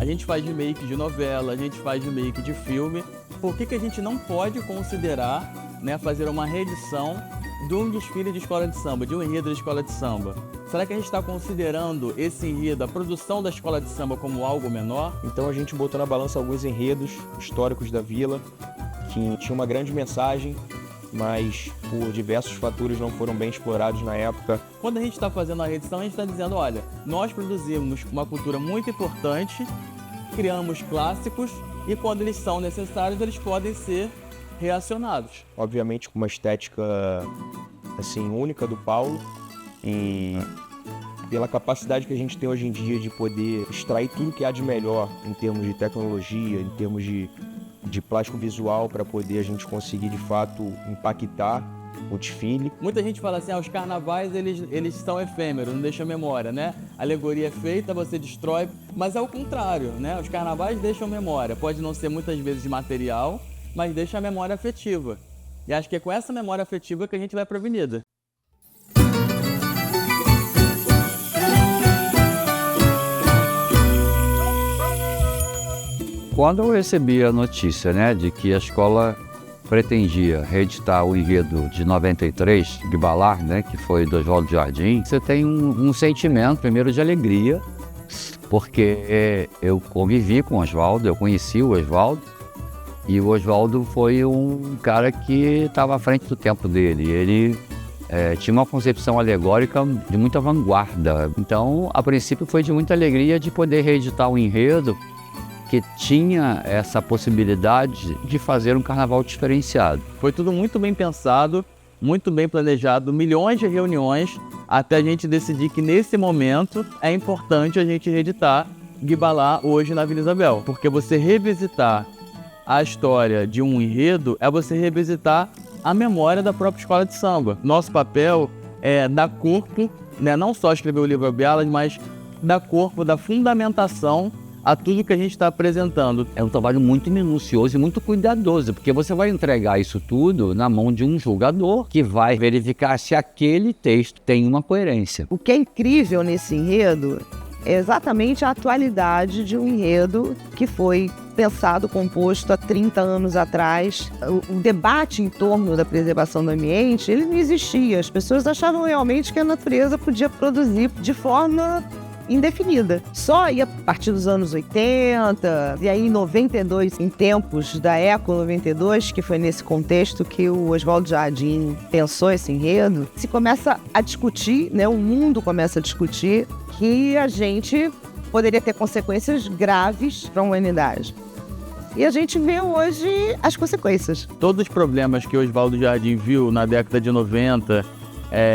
gente faz remake de novela, a gente faz remake de filme. Por que a gente não pode considerar, né, fazer uma reedição de um desfile de escola de samba, de um enredo de escola de samba? Será que a gente está considerando esse enredo, a produção da escola de samba, como algo menor? Então a gente botou na balança alguns enredos históricos da vila, que tinham uma grande mensagem, mas por diversos fatores não foram bem explorados na época. Quando a gente está fazendo a reedição, a gente está dizendo, olha, nós produzimos uma cultura muito importante, criamos clássicos e quando eles são necessários, eles podem ser reacionados. Obviamente com uma estética assim, única do Paulo e pela capacidade que a gente tem hoje em dia de poder extrair tudo que há de melhor em termos de tecnologia, em termos de plástico visual para poder a gente conseguir de fato impactar o desfile. Muita gente fala assim, os carnavais eles são efêmeros, não deixam memória, né? A alegoria é feita, você destrói, mas é o contrário, né? Os carnavais deixam memória, pode não ser muitas vezes material, mas deixa a memória afetiva. E acho que é com essa memória afetiva que a gente vai para a avenida. Quando eu recebi a notícia, né, de que a escola pretendia reeditar o enredo de 93, de Balar, né, que foi do Oswaldo Jardim, você tem um sentimento, primeiro, de alegria, porque eu convivi com o Oswaldo, eu conheci o Oswaldo, e o Oswaldo foi um cara que estava à frente do tempo dele. Ele tinha uma concepção alegórica de muita vanguarda. Então, a princípio, foi de muita alegria de poder reeditar o enredo, que tinha essa possibilidade de fazer um carnaval diferenciado. Foi tudo muito bem pensado, muito bem planejado, milhões de reuniões, até a gente decidir que nesse momento é importante a gente reeditar Guibalá hoje na Vila Isabel. Porque você revisitar a história de um enredo é você revisitar a memória da própria escola de samba. Nosso papel é dar corpo, né, não só escrever o livro Bialas, mas dar corpo, dar fundamentação a tudo que a gente está apresentando. É um trabalho muito minucioso e muito cuidadoso, porque você vai entregar isso tudo na mão de um julgador que vai verificar se aquele texto tem uma coerência. O que é incrível nesse enredo é exatamente a atualidade de um enredo que foi pensado, composto há 30 anos atrás. O debate em torno da preservação do ambiente, ele não existia. As pessoas achavam realmente que a natureza podia produzir de forma indefinida. Só a partir dos anos 80, e aí em 92, em tempos da Eco 92, que foi nesse contexto que o Oswaldo Jardim pensou esse enredo, se começa a discutir, né, o mundo começa a discutir que a gente poderia ter consequências graves para a humanidade. E a gente vê hoje as consequências. Todos os problemas que o Oswaldo Jardim viu na década de 90,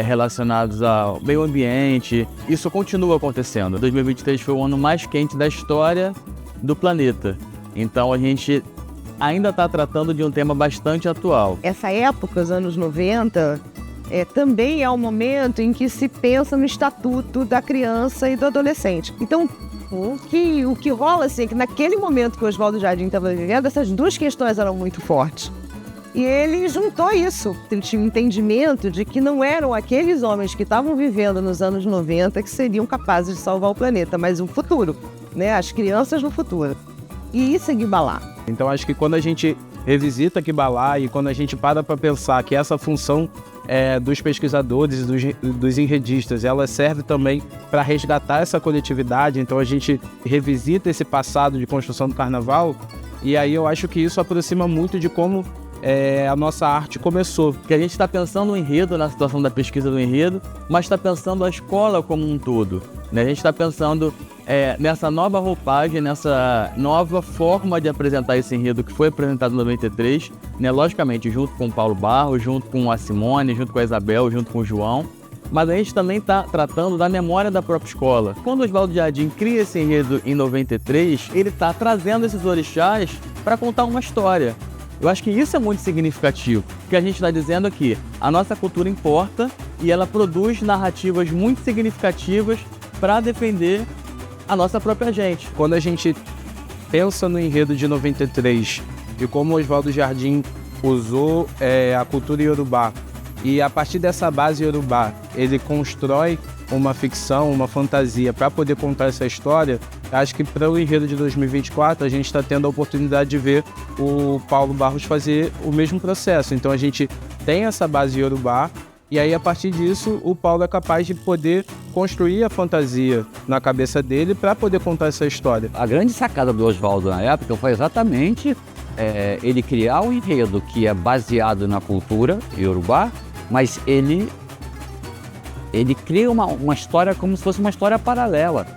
relacionados ao meio ambiente, isso continua acontecendo. 2023 foi o ano mais quente da história do planeta. Então a gente ainda está tratando de um tema bastante atual. Essa época, os anos 90, também é o momento em que se pensa no estatuto da criança e do adolescente. Então, o que rola assim, é que naquele momento que o Oswaldo Jardim estava vivendo, essas duas questões eram muito fortes. E ele juntou isso. Ele tinha um entendimento de que não eram aqueles homens que estavam vivendo nos anos 90 que seriam capazes de salvar o planeta, mas o futuro, né? As crianças no futuro. E isso é Guibalá. Então acho que quando a gente revisita Guibalá e quando a gente para pensar que essa função dos pesquisadores e dos enredistas, ela serve também para resgatar essa coletividade, então a gente revisita esse passado de construção do carnaval, e aí eu acho que isso aproxima muito de como a nossa arte começou. Porque a gente está pensando o enredo na situação da pesquisa do enredo, mas está pensando a escola como um todo, né? A gente está pensando nessa nova roupagem, nessa nova forma de apresentar esse enredo que foi apresentado em 93, né? Logicamente junto com o Paulo Barros, junto com a Simone, junto com a Isabel, junto com o João, mas a gente também está tratando da memória da própria escola. Quando o Oswaldo Jardim cria esse enredo em 93, ele está trazendo esses orixás para contar uma história. Eu acho que isso é muito significativo, porque a gente está dizendo aqui, a nossa cultura importa e ela produz narrativas muito significativas para defender a nossa própria gente. Quando a gente pensa no enredo de 93 e como o Oswaldo Jardim usou a cultura iorubá, e a partir dessa base iorubá ele constrói uma ficção, uma fantasia para poder contar essa história, Acho que para o enredo de 2024 a gente está tendo a oportunidade de ver o Paulo Barros fazer o mesmo processo. Então a gente tem essa base iorubá e aí a partir disso o Paulo é capaz de poder construir a fantasia na cabeça dele para poder contar essa história. A grande sacada do Oswaldo na época foi exatamente ele criar um enredo que é baseado na cultura iorubá, mas ele cria uma história como se fosse uma história paralela,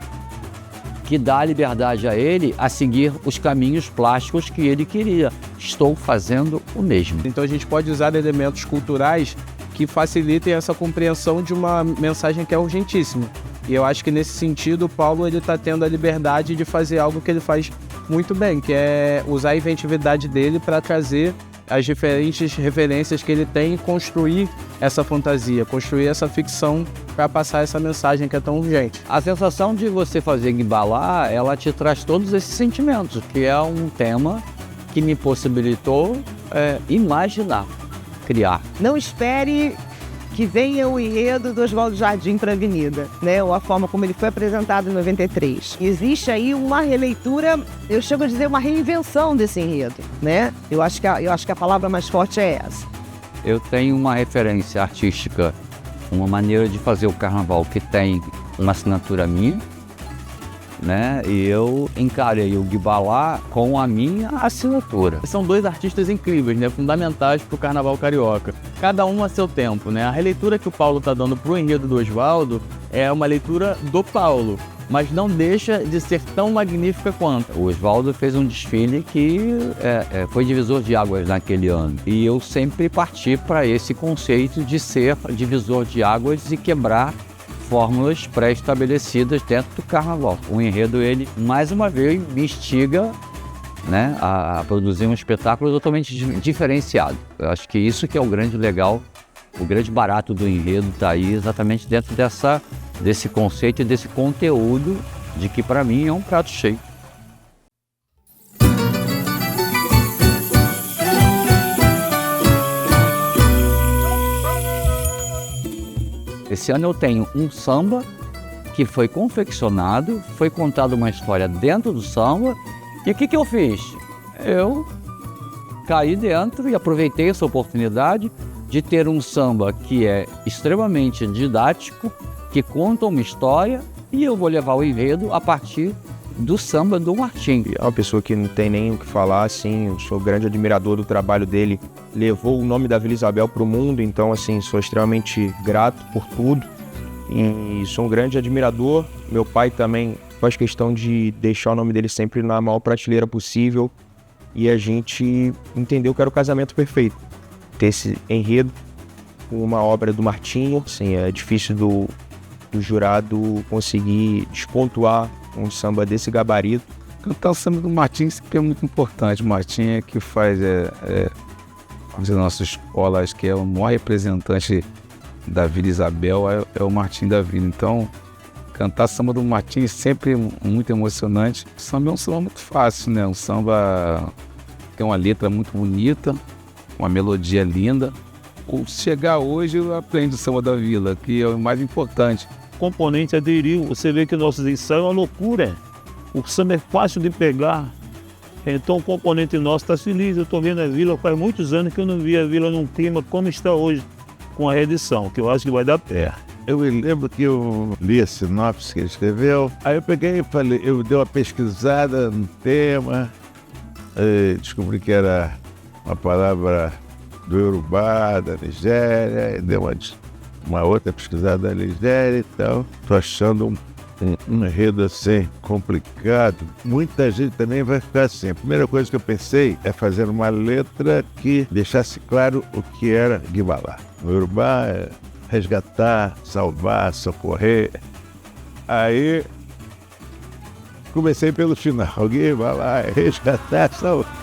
que dá liberdade a ele a seguir os caminhos plásticos que ele queria. Estou fazendo o mesmo. Então a gente pode usar elementos culturais que facilitem essa compreensão de uma mensagem que é urgentíssima. E eu acho que nesse sentido o Paulo está tendo a liberdade de fazer algo que ele faz muito bem, que é usar a inventividade dele para trazer as diferentes referências que ele tem e construir essa fantasia, construir essa ficção para passar essa mensagem que é tão urgente. A sensação de você fazer Guibalá, ela te traz todos esses sentimentos, que é um tema que me possibilitou imaginar, criar. Não espere que venha o enredo do Oswaldo Jardim para a Avenida, né? Ou a forma como ele foi apresentado em 93. Existe aí uma releitura, eu chego a dizer uma reinvenção desse enredo, né? Eu acho que a palavra mais forte é essa. Eu tenho uma referência artística, uma maneira de fazer o carnaval que tem uma assinatura minha, né? E eu encarei o Guibalá com a minha assinatura. São dois artistas incríveis, né? Fundamentais para o carnaval carioca. Cada um a seu tempo, né? A releitura que o Paulo está dando para o enredo do Oswaldo é uma leitura do Paulo, mas não deixa de ser tão magnífica quanto. O Oswaldo fez um desfile que foi divisor de águas naquele ano. E eu sempre parti para esse conceito de ser divisor de águas e quebrar fórmulas pré-estabelecidas dentro do carnaval. O enredo, ele, mais uma vez, me instiga, né, a produzir um espetáculo totalmente diferenciado. Eu acho que isso que é o grande legal, o grande barato do enredo está aí exatamente dentro desse conceito e desse conteúdo de que, para mim, é um prato cheio. Esse ano eu tenho um samba que foi confeccionado, foi contada uma história dentro do samba. E o que eu fiz? Eu caí dentro e aproveitei essa oportunidade de ter um samba que é extremamente didático, que conta uma história, e eu vou levar o enredo a partir do samba do Martim. É uma pessoa que não tem nem o que falar, assim, eu sou grande admirador do trabalho dele, levou o nome da Vila Isabel para o mundo, então, assim, sou extremamente grato por tudo e sou um grande admirador. Meu pai também faz questão de deixar o nome dele sempre na maior prateleira possível e a gente entendeu que era o casamento perfeito, ter esse enredo com uma obra do Martinho. Assim, é difícil do jurado conseguir despontuar um samba desse gabarito. Cantar o samba do Martim sempre é muito importante. O Martim é que faz vamos dizer, a nossa escola, acho que é o maior representante da Vila Isabel, é o Martim da Vila. Então, cantar samba do Martim é sempre muito emocionante. O samba é um samba muito fácil, né? Um samba tem uma letra muito bonita, uma melodia linda. Chegar hoje, eu aprendo o samba da Vila, que é o mais importante. O componente aderiu, você vê que nossos ensaios é uma loucura. O samba é fácil de pegar, então o componente nosso está feliz. Eu estou vendo a Vila, faz muitos anos que eu não vi a Vila num clima como está hoje, com a reedição, que eu acho que vai dar pé. Eu me lembro que eu li a sinopse que ele escreveu, aí eu peguei e falei, eu dei uma pesquisada no tema, descobri que era uma palavra do Iorubá, da Nigéria, dei uma outra pesquisada da Nigéria e tal. Estou achando um enredo assim complicado. Muita gente também vai ficar assim. A primeira coisa que eu pensei é fazer uma letra que deixasse claro o que era Guibalá. O Iorubá é resgatar, salvar, socorrer. Aí comecei pelo final. Guibalá é resgatar, salvar.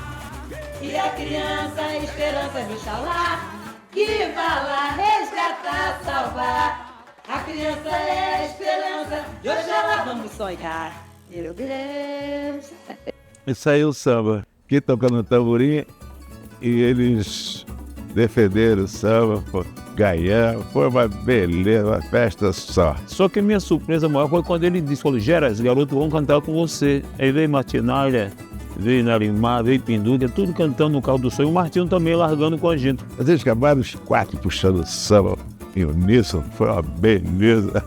E a criança, a esperança de Xalá, que vai lá resgatar, salvar. A criança é a esperança de Oxalá, vamos sonhar. Meu Deus. E saiu o samba, que tocando tamborim, e eles defenderam o samba, pô. Gaião, foi uma beleza, uma festa só. Só que a minha surpresa maior foi quando ele disse, falou, Geras, garoto, vamos cantar com você. Aí veio Martinalha, veio Narimar, veio Pinduca, tudo cantando no carro do sonho. O Martinho também largando com a gente. Eles acabaram os 4 puxando samba em uníssono, foi uma beleza.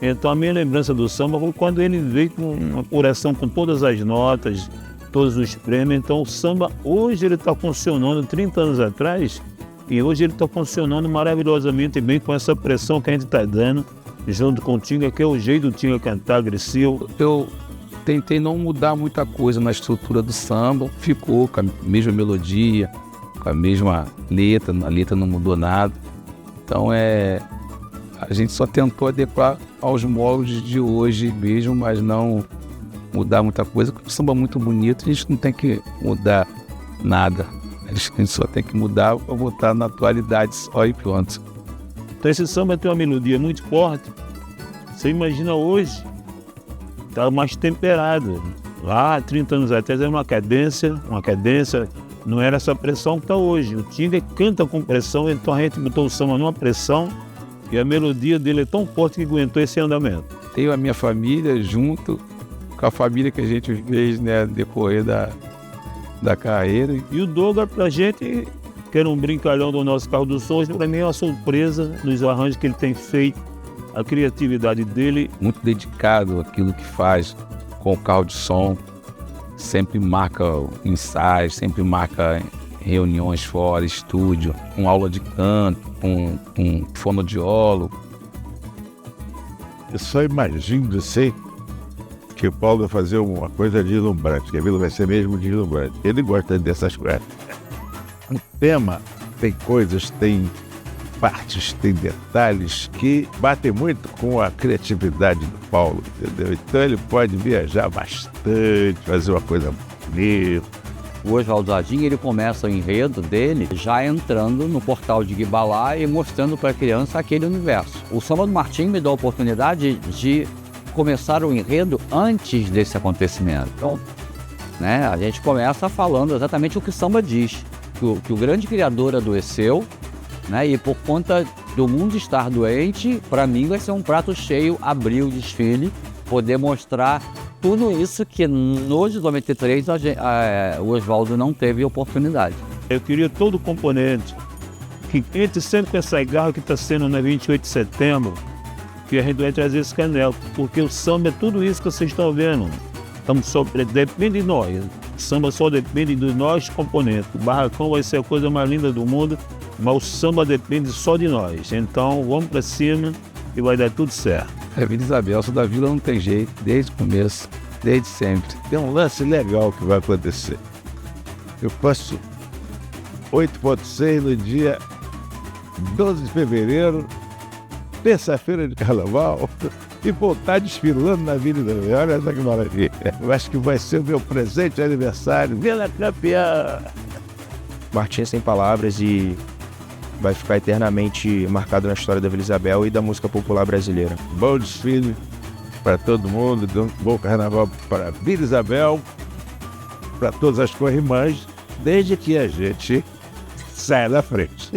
Então a minha lembrança do samba foi quando ele veio com uma apuração com todas as notas, todos os prêmios. Então o samba hoje ele está funcionando 30 anos atrás e hoje ele está funcionando maravilhosamente bem com essa pressão que a gente está dando junto com o Tinga, que é o jeito do Tinga cantar agressivo. Eu tentei não mudar muita coisa na estrutura do samba, ficou com a mesma melodia, com a mesma letra, a letra não mudou nada. Então a gente só tentou adequar aos moldes de hoje mesmo, mas não mudar muita coisa. O samba é muito bonito, a gente não tem que mudar nada. A gente só tem que mudar para botar na atualidade só e pronto. Então esse samba tem uma melodia muito forte. Você imagina hoje, está mais temperado. Lá, 30 anos atrás, era uma cadência, não era essa pressão que está hoje. O Tinga canta com pressão, então a gente botou o samba numa pressão e a melodia dele é tão forte que aguentou esse andamento. Tenho a minha família junto com a família que a gente fez, né, decorrer da carreira. E o Douglas, pra gente, que era um brincalhão do nosso carro dos sonhos, para mim é uma surpresa nos arranjos que ele tem feito, a criatividade dele. Muito dedicado àquilo que faz com o carro de som, sempre marca ensaios, sempre marca reuniões fora, estúdio, com aula de canto, com fonoaudiólogo. Eu só imagino assim que o Paulo vai fazer uma coisa deslumbrante, que a Vila vai ser mesmo deslumbrante. Ele gosta dessas coisas. O tema tem coisas, tem partes, tem detalhes que batem muito com a criatividade do Paulo, entendeu? Então ele pode viajar bastante, fazer uma coisa bonita. O Oswaldo Jardim, ele começa o enredo dele já entrando no portal de Guibalá e mostrando para a criança aquele universo. O Samba do Martim me dá a oportunidade de começar o enredo antes desse acontecimento. Então, né, a gente começa falando exatamente o que o samba diz, que o grande criador adoeceu, né, e por conta do mundo estar doente, para mim vai ser um prato cheio abrir o desfile, poder mostrar tudo isso que no de 93 o Oswaldo não teve oportunidade. Eu queria todo o componente que entre sempre com essa garra que está sendo na 28 de setembro, que a gente vai trazer esse canel, porque o samba é tudo isso que vocês estão vendo. Depende de nós. O samba só depende de nós componentes. O barracão vai ser a coisa mais linda do mundo, mas o samba depende só de nós. Então vamos para cima e vai dar tudo certo. A Vila Isabel, sou da Vila, não tem jeito, desde o começo, desde sempre. Tem um lance legal que vai acontecer. Eu faço 8.6 no dia 12 de fevereiro, terça-feira de carnaval, e voltar desfilando na Vila Isabel. Olha essa que maravilha. Eu acho que vai ser o meu presente de aniversário. Vila campeã! Martim sem palavras e vai ficar eternamente marcado na história da Vila Isabel e da música popular brasileira. Bom desfile para todo mundo, bom carnaval para a Vila Isabel, para todas as corrimãs, desde que a gente saia da frente.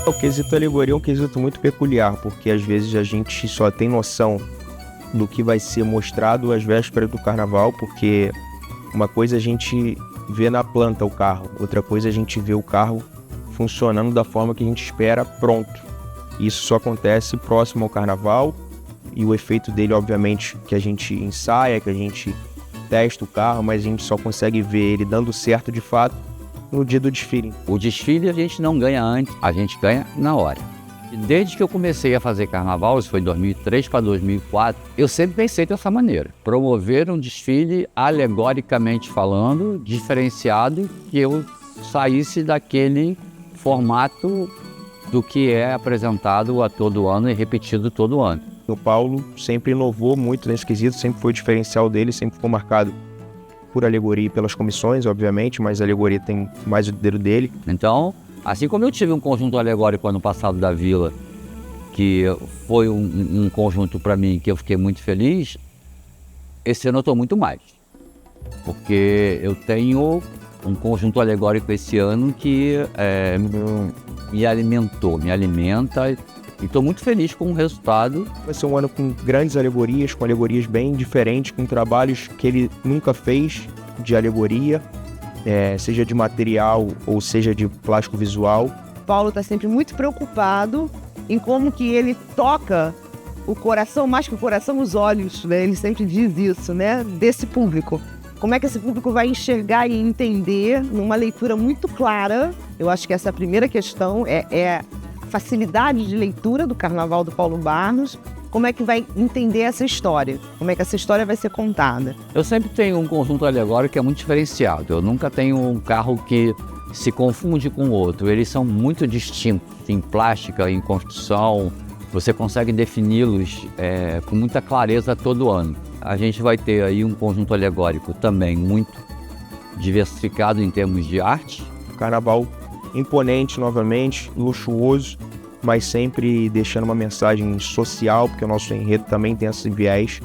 O quesito alegoria é um quesito muito peculiar, porque às vezes a gente só tem noção do que vai ser mostrado às vésperas do carnaval, porque uma coisa a gente vê na planta o carro, outra coisa a gente vê o carro funcionando da forma que a gente espera pronto. Isso só acontece próximo ao carnaval e o efeito dele, obviamente, que a gente ensaia, que a gente testa o carro, mas a gente só consegue ver ele dando certo de fato no dia do desfile. O desfile a gente não ganha antes, a gente ganha na hora. Desde que eu comecei a fazer carnaval, isso foi de 2003 para 2004, eu sempre pensei dessa maneira. Promover um desfile, alegoricamente falando, diferenciado, que eu saísse daquele formato do que é apresentado a todo ano e repetido todo ano. O Paulo sempre inovou muito nesse quesito, sempre foi o diferencial dele, sempre ficou marcado por alegoria e pelas comissões, obviamente, mas a alegoria tem mais o dedo dele. Então, assim como eu tive um conjunto alegórico ano passado da Vila, que foi um conjunto para mim que eu fiquei muito feliz, esse ano eu estou muito mais, porque eu tenho um conjunto alegórico esse ano que me alimenta, e estou muito feliz com o resultado. Vai ser um ano com grandes alegorias, com alegorias bem diferentes, com trabalhos que ele nunca fez de alegoria, seja de material ou seja de plástico visual. Paulo está sempre muito preocupado em como que ele toca o coração, mais que o coração, os olhos, né? Ele sempre diz isso, né? Desse público. Como é que esse público vai enxergar e entender numa leitura muito clara? Eu acho que essa é a primeira questão, é a facilidade de leitura do Carnaval do Paulo Barros. Como é que vai entender essa história? Como é que essa história vai ser contada? Eu sempre tenho um conjunto alegórico que é muito diferenciado. Eu nunca tenho um carro que se confunde com o outro. Eles são muito distintos em plástica, em construção. Você consegue defini-los com muita clareza todo ano. A gente vai ter aí um conjunto alegórico também muito diversificado em termos de arte. Carnaval imponente novamente, luxuoso, mas sempre deixando uma mensagem social, porque o nosso enredo também tem esse viés.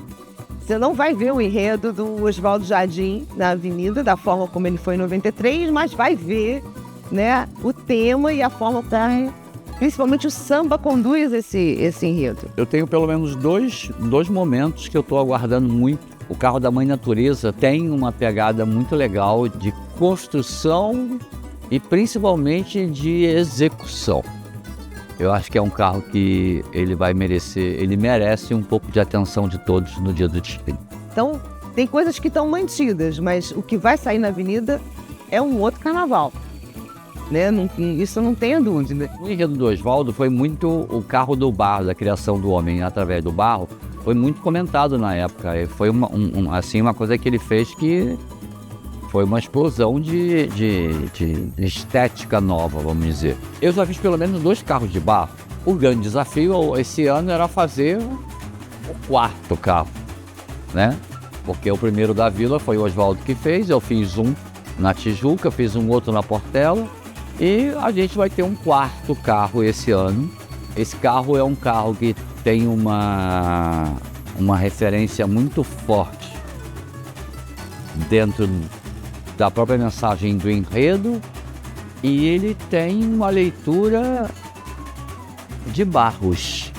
Você não vai ver o enredo do Oswaldo Jardim na Avenida, da forma como ele foi em 93, mas vai ver, né, o tema e a forma como, principalmente o samba, conduz esse enredo. Eu tenho pelo menos dois momentos que eu estou aguardando muito. O carro da Mãe Natureza tem uma pegada muito legal de construção e principalmente de execução. Eu acho que é um carro que ele merece um pouco de atenção de todos no dia do desfile. Então, tem coisas que estão mantidas, mas o que vai sair na avenida é um outro carnaval, né? Isso não tenha dúvida. O enredo do Oswaldo foi muito o carro do barro, da criação do homem através do barro, foi muito comentado na época. Foi uma coisa que ele fez que foi uma explosão de estética nova, vamos dizer. Eu já fiz pelo menos 2 carros de barro. O grande desafio esse ano era fazer o 4º carro, né? Porque o primeiro da Vila foi o Oswaldo que fez, eu fiz um na Tijuca, fiz um outro na Portela, e a gente vai ter um 4º carro esse ano. Esse carro é um carro que tem uma referência muito forte dentro da própria mensagem do enredo, e ele tem uma leitura de Barros.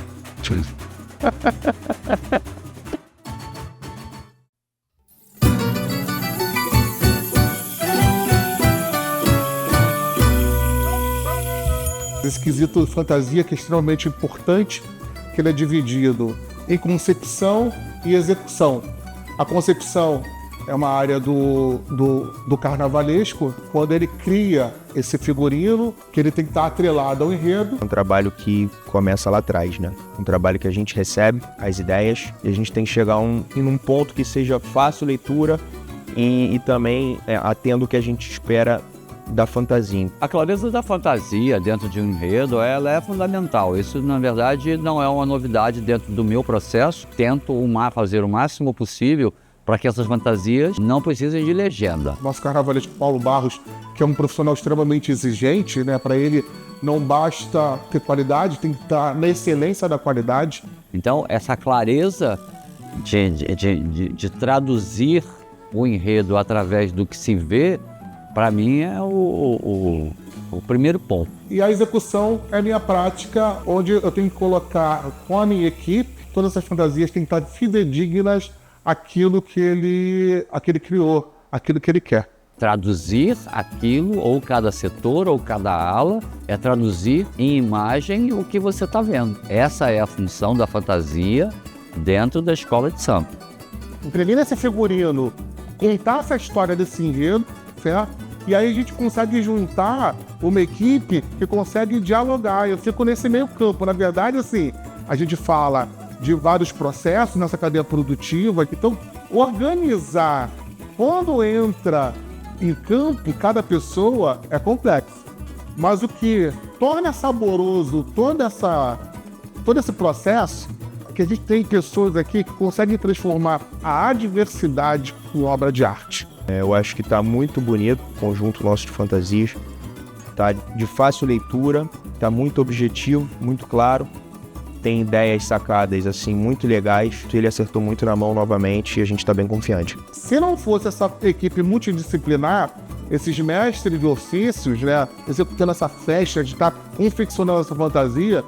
Esse quesito fantasia que é extremamente importante, que ele é dividido em concepção e execução. A concepção é uma área do carnavalesco, quando ele cria esse figurino, que ele tem que estar atrelado ao enredo. É um trabalho que começa lá atrás, né? Um trabalho que a gente recebe as ideias e a gente tem que chegar em um ponto que seja fácil leitura e também atendo o que a gente espera da fantasia. A clareza da fantasia dentro de um enredo, ela é fundamental. Isso, na verdade, não é uma novidade dentro do meu processo. Tento fazer o máximo possível para que essas fantasias não precisem de legenda. Nosso carnavalesco Paulo Barros, que é um profissional extremamente exigente, né? Para ele não basta ter qualidade, tem que estar na excelência da qualidade. Então, essa clareza de traduzir o enredo através do que se vê, para mim é o primeiro ponto. E a execução é a minha prática, onde eu tenho que colocar com a minha equipe, todas essas fantasias têm que estar fidedignas àquilo que ele criou, aquilo que ele quer. Traduzir aquilo, ou cada setor, ou cada ala, é traduzir em imagem o que você está vendo. Essa é a função da fantasia dentro da escola de samba. Imprimir esse figurino, contar essa história desse enredo, certo? E aí a gente consegue juntar uma equipe que consegue dialogar. Eu fico nesse meio campo. Na verdade, assim, a gente fala de vários processos nessa cadeia produtiva. Então, organizar quando entra em campo cada pessoa é complexo. Mas o que torna saboroso todo esse processo é que a gente tem pessoas aqui que conseguem transformar a adversidade em obra de arte. Eu acho que está muito bonito o conjunto nosso de fantasias. Está de fácil leitura, está muito objetivo, muito claro. tem ideias sacadas assim muito legais. Ele acertou muito na mão novamente e a gente está bem confiante. Se não fosse essa equipe multidisciplinar, esses mestres de ofícios, né, executando essa festa de estar confeccionando essa fantasia,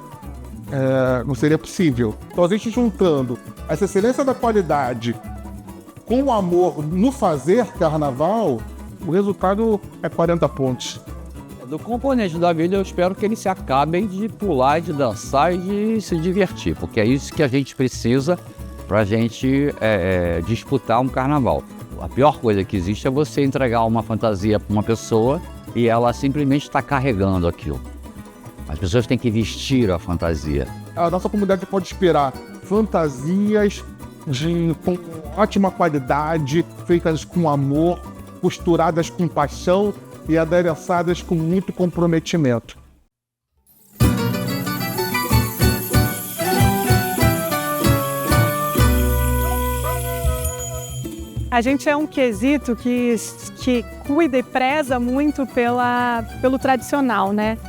não seria possível. Então a gente juntando essa excelência da qualidade com o amor no fazer carnaval, o resultado é 40 pontos. Do componente da vida, eu espero que eles se acabem de pular, de dançar e de se divertir, porque é isso que a gente precisa para a gente disputar um carnaval. A pior coisa que existe é você entregar uma fantasia para uma pessoa e ela simplesmente está carregando aquilo. As pessoas têm que vestir a fantasia. A nossa comunidade pode esperar fantasias com ótima qualidade, feitas com amor, costuradas com paixão e adereçadas com muito comprometimento. A gente é um quesito que cuida e preza muito pelo tradicional, né?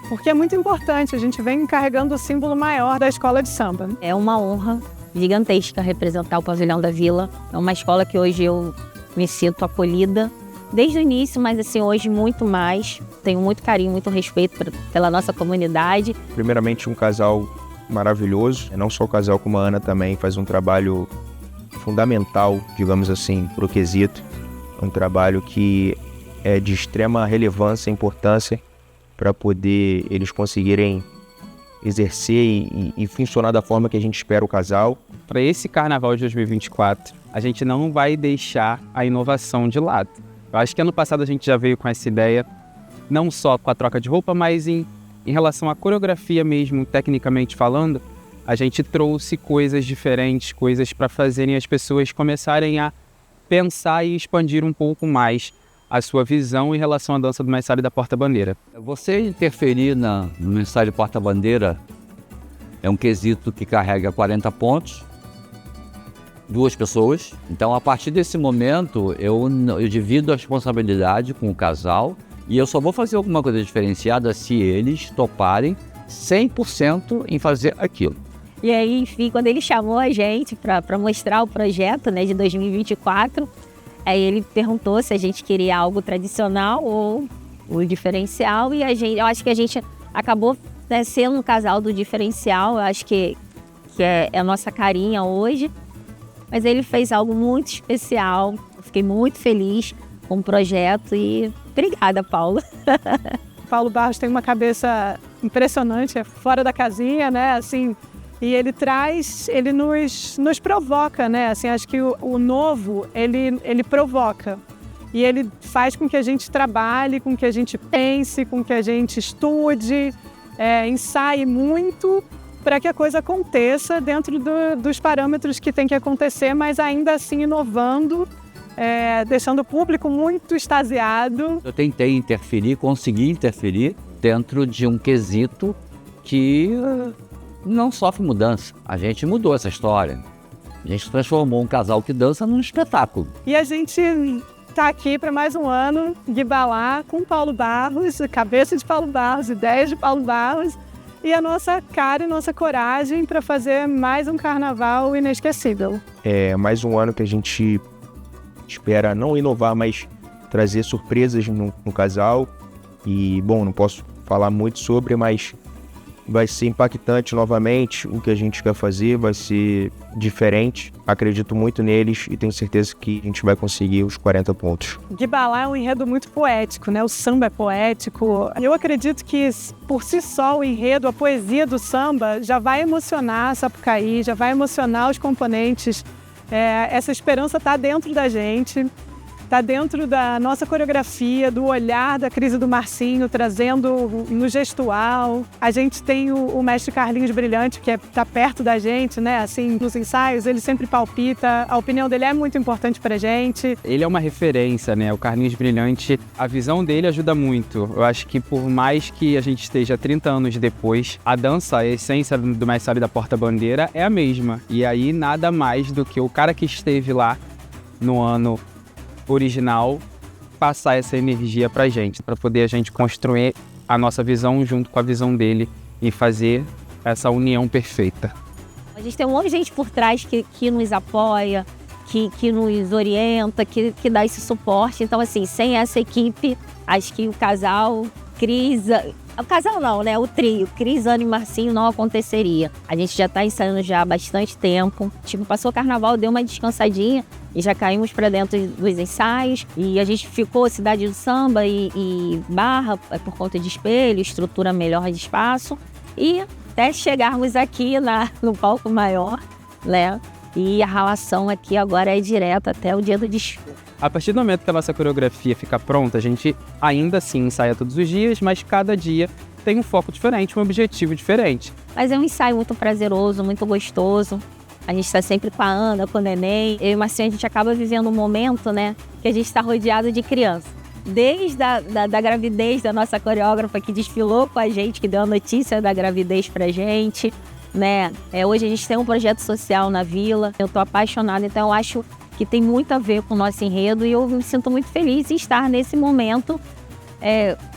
Porque é muito importante, a gente vem carregando o símbolo maior da escola de samba. É uma honra gigantesca representar o Pavilhão da Vila. É uma escola que hoje eu me sinto acolhida desde o início, mas assim, hoje muito mais. Tenho muito carinho, muito respeito pela nossa comunidade. Primeiramente, um casal maravilhoso. Não só o casal, como a Ana também faz um trabalho fundamental, digamos assim, para o quesito. Um trabalho que é de extrema relevância e importância para poder eles conseguirem exercer e funcionar da forma que a gente espera o casal. Para esse carnaval de 2024, a gente não vai deixar a inovação de lado. Eu acho que ano passado a gente já veio com essa ideia, não só com a troca de roupa, mas em relação à coreografia mesmo, tecnicamente falando, a gente trouxe coisas diferentes, coisas para fazerem as pessoas começarem a pensar e expandir um pouco mais a sua visão em relação à dança do Mestre da Porta-Bandeira. Você interferir no Mestre Porta-Bandeira é um quesito que carrega 40 pontos, 2 pessoas. Então, a partir desse momento, eu divido a responsabilidade com o casal e eu só vou fazer alguma coisa diferenciada se eles toparem 100% em fazer aquilo. E aí, enfim, quando ele chamou a gente para mostrar o projeto, né, de 2024, aí ele perguntou se a gente queria algo tradicional ou o diferencial, e eu acho que a gente acabou, né, sendo um casal do diferencial. Eu acho que é a nossa carinha hoje, mas ele fez algo muito especial. Eu fiquei muito feliz com o projeto e obrigada, Paulo. Paulo Barros tem uma cabeça impressionante, é fora da casinha, né, assim. E ele nos provoca, né? Assim, acho que o novo, ele provoca. E ele faz com que a gente trabalhe, com que a gente pense, com que a gente estude, ensaie muito para que a coisa aconteça dentro dos parâmetros que tem que acontecer, mas ainda assim inovando, deixando o público muito extasiado. Eu tentei consegui interferir dentro de um quesito que não sofre mudança. A gente mudou essa história. A gente transformou um casal que dança num espetáculo. E a gente está aqui para mais um ano de balá com Paulo Barros, cabeça de Paulo Barros, ideias de Paulo Barros e a nossa cara e nossa coragem para fazer mais um carnaval inesquecível. É mais um ano que a gente espera não inovar, mas trazer surpresas no casal. E, bom, não posso falar muito sobre, mas vai ser impactante novamente. O que a gente quer fazer vai ser diferente. Acredito muito neles e tenho certeza que a gente vai conseguir os 40 pontos. Guibalá é um enredo muito poético, né? O samba é poético. Eu acredito que, por si só, o enredo, a poesia do samba já vai emocionar a Sapucaí, já vai emocionar os componentes. Essa esperança está dentro da gente. Está dentro da nossa coreografia, do olhar da Crise do Marcinho, trazendo no gestual. A gente tem o mestre Carlinhos Brilhante, que está perto da gente, né? Assim, nos ensaios, ele sempre palpita. A opinião dele é muito importante pra gente. Ele é uma referência, né? O Carlinhos Brilhante, a visão dele ajuda muito. Eu acho que por mais que a gente esteja 30 anos depois, a dança, a essência do Mestre da Porta-Bandeira é a mesma. E aí, nada mais do que o cara que esteve lá no ano original passar essa energia pra gente, para poder a gente construir a nossa visão junto com a visão dele e fazer essa união perfeita. A gente tem um monte de gente por trás que nos apoia, que nos orienta, que dá esse suporte. Então, assim, sem essa equipe, acho que o casal Cris... O casal não, né? O trio, Cris, Ana e Marcinho, não aconteceria. A gente já está ensaiando já há bastante tempo. Tipo, passou o carnaval, deu uma descansadinha e já caímos para dentro dos ensaios. E a gente ficou Cidade do Samba e Barra por conta de espelho, estrutura melhor de espaço. E até chegarmos aqui no palco maior, né? E a relação aqui agora é direta até o dia do desfile. A partir do momento que a nossa coreografia fica pronta, a gente ainda assim ensaia todos os dias, mas cada dia tem um foco diferente, um objetivo diferente. Mas é um ensaio muito prazeroso, muito gostoso. A gente está sempre com a Ana, com o neném. Eu e o Marcinho, a gente acaba vivendo um momento, né, que a gente está rodeado de criança. Desde da gravidez da nossa coreógrafa que desfilou com a gente, que deu a notícia da gravidez pra gente, né? Hoje a gente tem um projeto social na Vila. Eu tô apaixonada, então eu acho que tem muito a ver com o nosso enredo e eu me sinto muito feliz em estar nesse momento,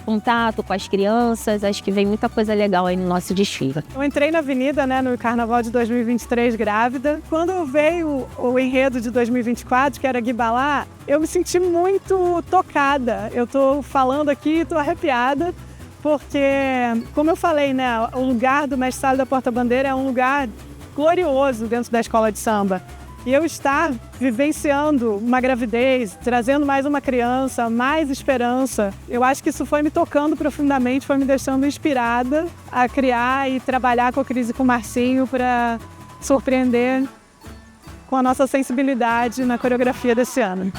contato com as crianças. Acho que vem muita coisa legal aí no nosso desfile. Eu entrei na Avenida, né, no Carnaval de 2023 grávida. Quando veio o enredo de 2024, que era Guibalá, eu me senti muito tocada. Eu tô falando aqui e tô arrepiada, porque, como eu falei, né, o lugar do Mestre Sala da Porta-Bandeira é um lugar glorioso dentro da escola de samba. E eu estar vivenciando uma gravidez, trazendo mais uma criança, mais esperança, eu acho que isso foi me tocando profundamente, foi me deixando inspirada a criar e trabalhar com a Cris e com o Marcinho para surpreender com a nossa sensibilidade na coreografia desse ano.